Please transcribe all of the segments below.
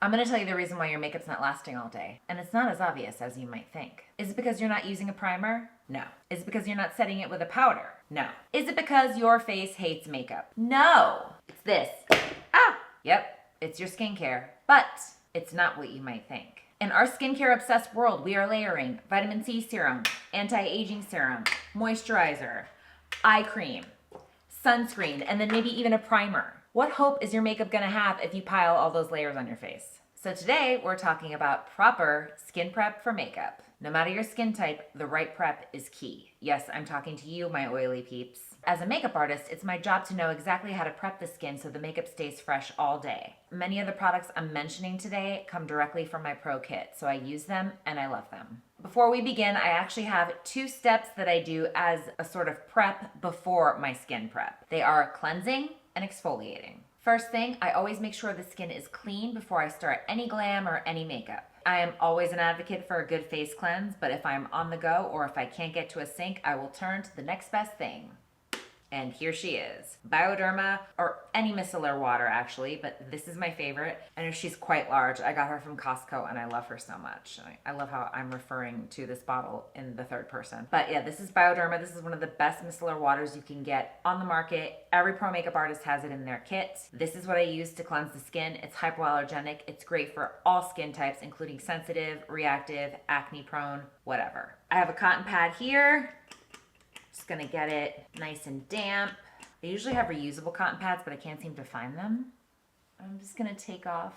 I'm going to tell you the reason why your makeup's not lasting all day, and it's not as obvious as you might think. Is it because you're not using a primer? No. Is it because you're not setting it with a powder? No. Is it because your face hates makeup? No. It's this. Yep, it's your skincare, but it's not what you might think. In our skincare obsessed world, we are layering vitamin C serum, anti-aging serum, moisturizer, eye cream, sunscreen, and then maybe even a primer. What hope is your makeup gonna have if you pile all those layers on your face? So today we're talking about proper skin prep for makeup. No matter your skin type, the right prep is key. Yes, I'm talking to you, my oily peeps. As a makeup artist, it's my job to know exactly how to prep the skin so the makeup stays fresh all day. Many of the products I'm mentioning today come directly from my pro kit, so I use them and I love them. Before we begin, I actually have 2 steps that I do as a sort of prep before my skin prep. They are cleansing and exfoliating. First thing, I always make sure the skin is clean before I start any glam or any makeup. I am always an advocate for a good face cleanse, but if I'm on the go or if I can't get to a sink, I will turn to the next best thing. And here she is. Bioderma, or any micellar water actually, but this is my favorite. I know she's quite large. I got her from Costco and I love her so much. I love how I'm referring to this bottle in the third person. But yeah, this is Bioderma. This is one of the best micellar waters you can get on the market. Every pro makeup artist has it in their kit. This is what I use to cleanse the skin. It's hypoallergenic. It's great for all skin types, including sensitive, reactive, acne prone, whatever. I have a cotton pad here. Just gonna get it nice and damp. I usually have reusable cotton pads, but I can't seem to find them. I'm just gonna take off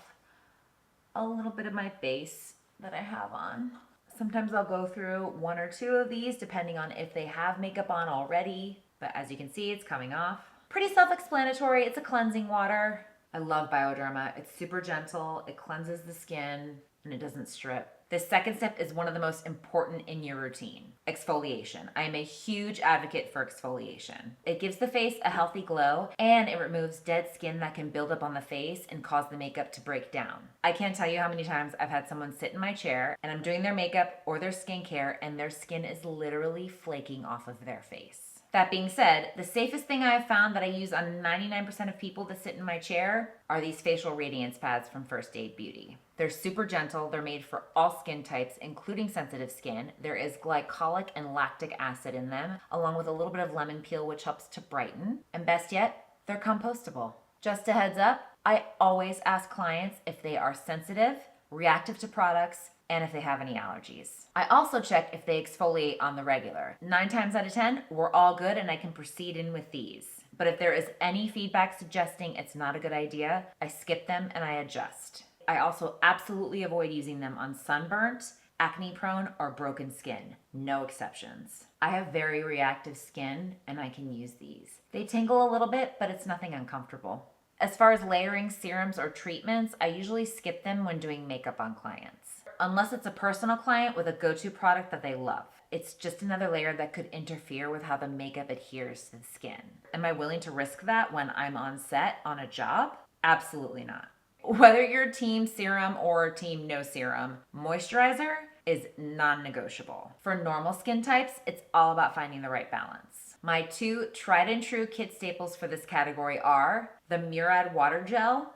a little bit of my base that I have on. Sometimes I'll go through 1 or 2 of these depending on if they have makeup on already, but as you can see, it's coming off. Pretty self-explanatory. It's a cleansing water. I love Bioderma. It's super gentle, it cleanses the skin, and it doesn't strip. This second step is one of the most important in your routine, exfoliation. I am a huge advocate for exfoliation. It gives the face a healthy glow and it removes dead skin that can build up on the face and cause the makeup to break down. I can't tell you how many times I've had someone sit in my chair and I'm doing their makeup or their skincare and their skin is literally flaking off of their face. That being said, the safest thing I have found that I use on 99% of people that sit in my chair are these facial radiance pads from First Aid Beauty. They're super gentle. They're made for all skin types, including sensitive skin. There is glycolic and lactic acid in them, along with a little bit of lemon peel, which helps to brighten. And best yet, they're compostable. Just a heads up, I always ask clients if they are sensitive, reactive to products, and if they have any allergies. I also check if they exfoliate on the regular. 9 times out of 10, we're all good and I can proceed in with these. But if there is any feedback suggesting it's not a good idea, I skip them and I adjust. I also absolutely avoid using them on sunburnt, acne prone, or broken skin. No exceptions. I have very reactive skin and I can use these. They tingle a little bit, but it's nothing uncomfortable. As far as layering serums or treatments, I usually skip them when doing makeup on clients. Unless it's a personal client with a go-to product that they love. It's just another layer that could interfere with how the makeup adheres to the skin. Am I willing to risk that when I'm on set on a job? Absolutely not. Whether you're team serum or team no serum, moisturizer is non-negotiable. For normal skin types, it's all about finding the right balance. My 2 tried and true kit staples for this category are the Murad Water Gel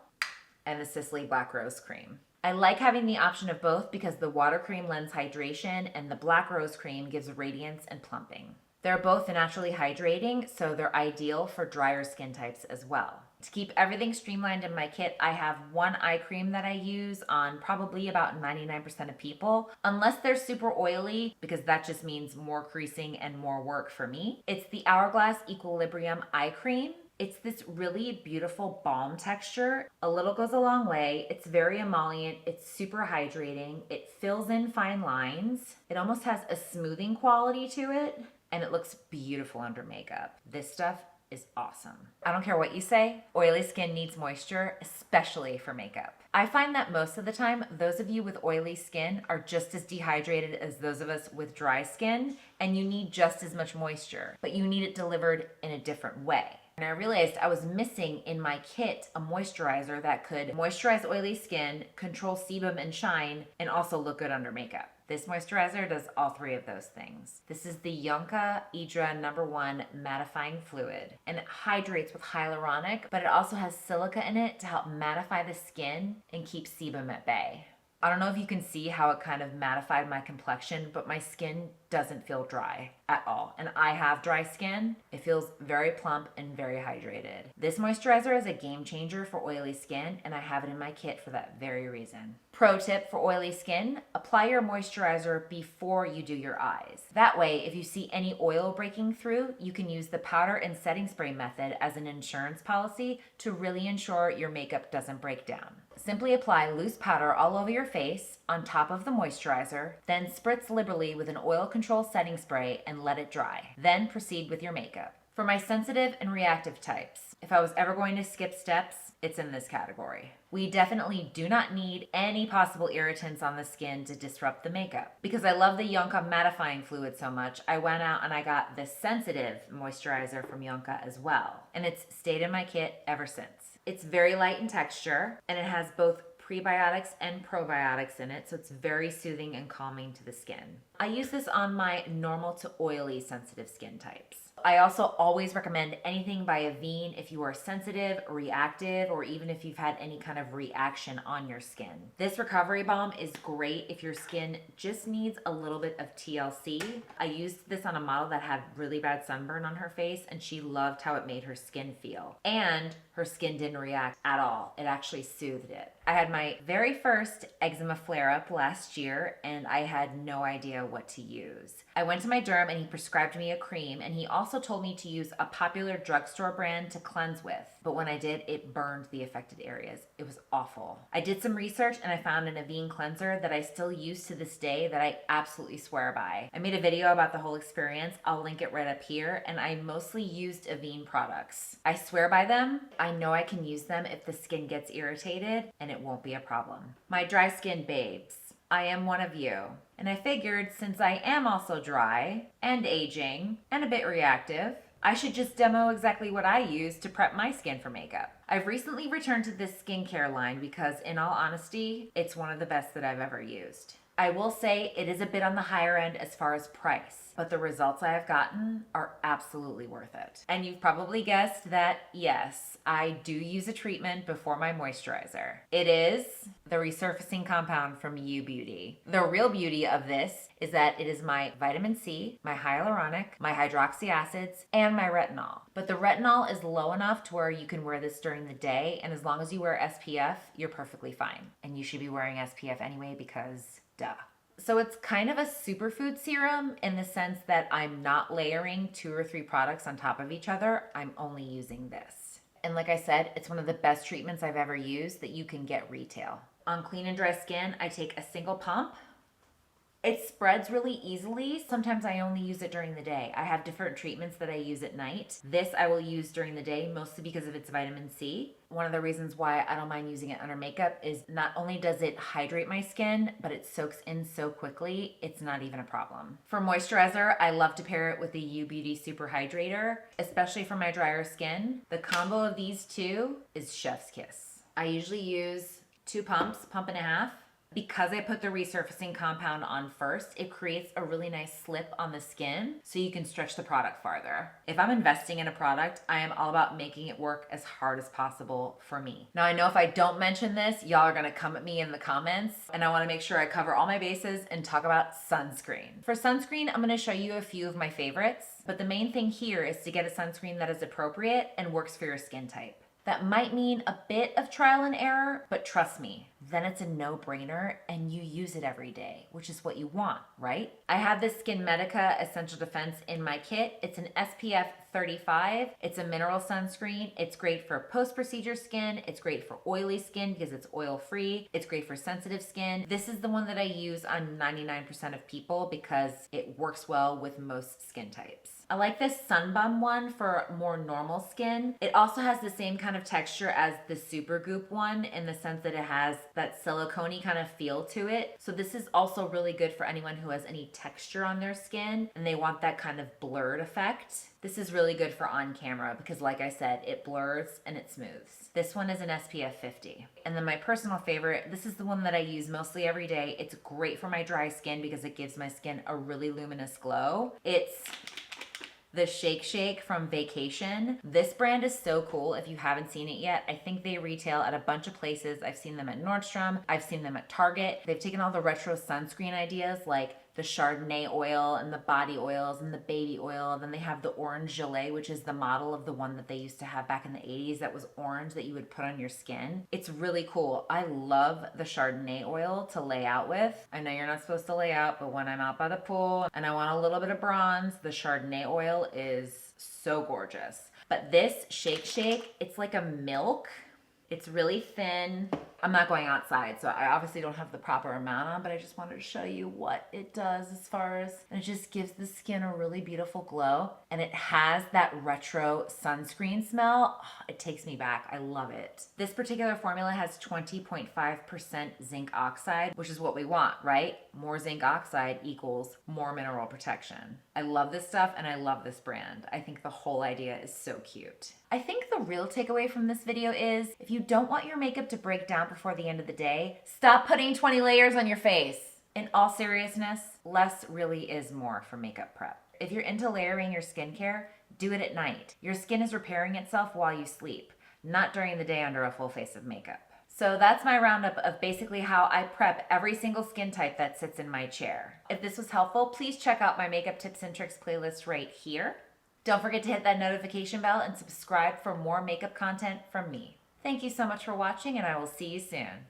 and the Sisley Black Rose Cream. I like having the option of both because the water cream lends hydration and the black rose cream gives radiance and plumping. They're both naturally hydrating, so they're ideal for drier skin types as well. To keep everything streamlined in my kit, I have 1 eye cream that I use on probably about 99% of people, unless they're super oily, because that just means more creasing and more work for me. It's the Hourglass Equilibrium Eye Cream. It's this really beautiful balm texture. A little goes a long way. It's very emollient. It's super hydrating. It fills in fine lines. It almost has a smoothing quality to it, and it looks beautiful under makeup. This stuff is awesome. I don't care what you say, oily skin needs moisture, especially for makeup. I find that most of the time, those of you with oily skin are just as dehydrated as those of us with dry skin, and you need just as much moisture, but you need it delivered in a different way. And I realized I was missing in my kit a moisturizer that could moisturize oily skin, control sebum and shine, and also look good under makeup. This moisturizer does all three of those things. This is the Yonka Idra #1 Mattifying Fluid, and it hydrates with hyaluronic, but it also has silica in it to help mattify the skin and keep sebum at bay. I don't know if you can see how it kind of mattified my complexion, but my skin doesn't feel dry at all. And I have dry skin. It feels very plump and very hydrated. This moisturizer is a game changer for oily skin, and I have it in my kit for that very reason. Pro tip for oily skin, apply your moisturizer before you do your eyes. That way, if you see any oil breaking through, you can use the powder and setting spray method as an insurance policy to really ensure your makeup doesn't break down. Simply apply loose powder all over your face on top of the moisturizer, then spritz liberally with an oil control setting spray and let it dry. Then proceed with your makeup. For my sensitive and reactive types, if I was ever going to skip steps, it's in this category. We definitely do not need any possible irritants on the skin to disrupt the makeup. Because I love the Yonka mattifying fluid so much, I went out and I got the sensitive moisturizer from Yonka as well. And it's stayed in my kit ever since. It's very light in texture, and it has both prebiotics and probiotics in it, so it's very soothing and calming to the skin. I use this on my normal to oily sensitive skin types. I also always recommend anything by Avene if you are sensitive, reactive, or even if you've had any kind of reaction on your skin. This recovery balm is great if your skin just needs a little bit of TLC. I used this on a model that had really bad sunburn on her face, and she loved how it made her skin feel. And her skin didn't react at all. It actually soothed it. I had my very first eczema flare-up last year, and I had no idea what to use. I went to my derm and he prescribed me a cream, and he also told me to use a popular drugstore brand to cleanse with. But when I did, it burned the affected areas. It was awful. I did some research and I found an Avene cleanser that I still use to this day that I absolutely swear by. I made a video about the whole experience. I'll link it right up here, and I mostly used Avene products. I swear by them. I know I can use them if the skin gets irritated, and it won't be a problem. My dry skin babes, I am one of you. And I figured since I am also dry and aging and a bit reactive, I should just demo exactly what I use to prep my skin for makeup. I've recently returned to this skincare line because, in all honesty, it's one of the best that I've ever used. I will say it is a bit on the higher end as far as price, but the results I have gotten are absolutely worth it. And you've probably guessed that, yes, I do use a treatment before my moisturizer. It is the resurfacing compound from U Beauty. The real beauty of this is that it is my vitamin C, my hyaluronic, my hydroxy acids, and my retinol. But the retinol is low enough to where you can wear this during the day, and as long as you wear SPF, you're perfectly fine. And you should be wearing SPF anyway because duh. So it's kind of a superfood serum in the sense that I'm not layering 2 or 3 products on top of each other. I'm only using this. And like I said, it's one of the best treatments I've ever used that you can get retail. On clean and dry skin, I take a single pump. It spreads really easily. Sometimes I only use it during the day. I have different treatments that I use at night. This I will use during the day, mostly because of its vitamin C. One of the reasons why I don't mind using it under makeup is not only does it hydrate my skin, but it soaks in so quickly, it's not even a problem. For moisturizer, I love to pair it with the U Beauty Super Hydrator, especially for my drier skin. The combo of these two is chef's kiss. I usually use 2 pumps, pump and a half. Because I put the resurfacing compound on first, it creates a really nice slip on the skin so you can stretch the product farther. If I'm investing in a product, I am all about making it work as hard as possible for me. Now I know if I don't mention this, y'all are gonna come at me in the comments, and I wanna make sure I cover all my bases and talk about sunscreen. For sunscreen, I'm gonna show you a few of my favorites, but the main thing here is to get a sunscreen that is appropriate and works for your skin type. That might mean a bit of trial and error, but trust me, then it's a no-brainer and you use it every day, which is what you want, right? I have this Skin Medica Essential Defense in my kit. It's an SPF 35. It's a mineral sunscreen. It's great for post-procedure skin. It's great for oily skin because it's oil-free. It's great for sensitive skin. This is the one that I use on 99% of people because it works well with most skin types. I like this Sunbum one for more normal skin. It also has the same kind of texture as the Supergoop one in the sense that it has that silicone-y kind of feel to it. So this is also really good for anyone who has any texture on their skin and they want that kind of blurred effect. This is really good for on camera because like I said, it blurs and it smooths. This one is an SPF 50. And then my personal favorite, this is the one that I use mostly every day. It's great for my dry skin because it gives my skin a really luminous glow. It's the Shake Shake from Vacation. This brand is so cool if you haven't seen it yet. I think they retail at a bunch of places. I've seen them at Nordstrom. I've seen them at Target. They've taken all the retro sunscreen ideas like the Chardonnay oil and the body oils and the baby oil. Then they have the orange gelée, which is the model of the one that they used to have back in the 80s that was orange that you would put on your skin. It's really cool. I love the Chardonnay oil to lay out with. I know you're not supposed to lay out, but when I'm out by the pool and I want a little bit of bronze, the Chardonnay oil is so gorgeous. But this Shake Shake, it's like a milk. It's really thin. I'm not going outside, so I obviously don't have the proper amount on, but I just wanted to show you what it does as far as, and it just gives the skin a really beautiful glow. And it has that retro sunscreen smell. Oh, it takes me back. I love it. This particular formula has 20.5% zinc oxide, which is what we want, right? More zinc oxide equals more mineral protection. I love this stuff and I love this brand. I think the whole idea is so cute. I think the real takeaway from this video is if you don't want your makeup to break down before the end of the day, stop putting 20 layers on your face. In all seriousness, less really is more for makeup prep. If you're into layering your skincare, do it at night. Your skin is repairing itself while you sleep, not during the day under a full face of makeup. So that's my roundup of basically how I prep every single skin type that sits in my chair. If this was helpful, please check out my makeup tips and tricks playlist right here. Don't forget to hit that notification bell and subscribe for more makeup content from me. Thank you so much for watching, and I will see you soon.